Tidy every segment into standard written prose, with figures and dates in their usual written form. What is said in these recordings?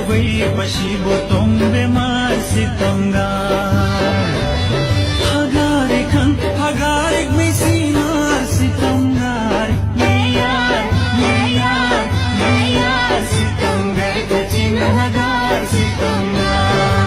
बै बसिबो तोंबे मासी तंगार हगारे खन हगारे मिसी मासी तंगार यार सी तंगार कचिन हगार सी तंगार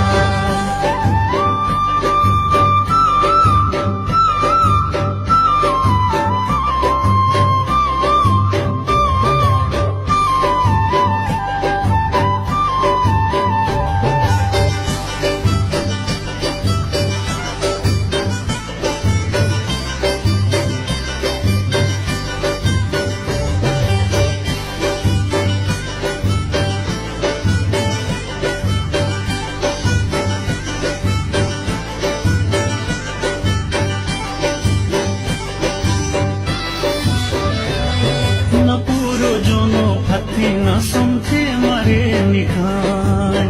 न समथे मरे निखान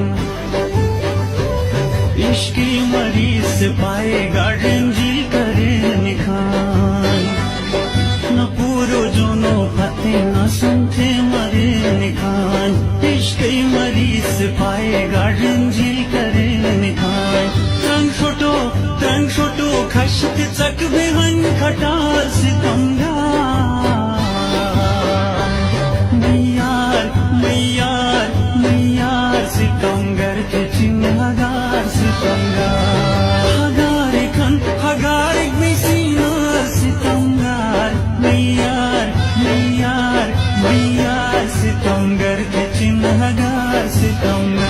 इश्की मरीज से पाए गार्डन जी करे निखान न पूरो जोनो फते न समथे मरे निखान इश्की मरीज से पाए गार्डन जी करे निखान त्रंग छोटो खशत चक बेहन खटार सितंगा सितंगर के चिन्हगार सितंगार हगारे खन हगारे मिसीनार सितंगार मैयार सितंगर के चिन्हगार सितंगार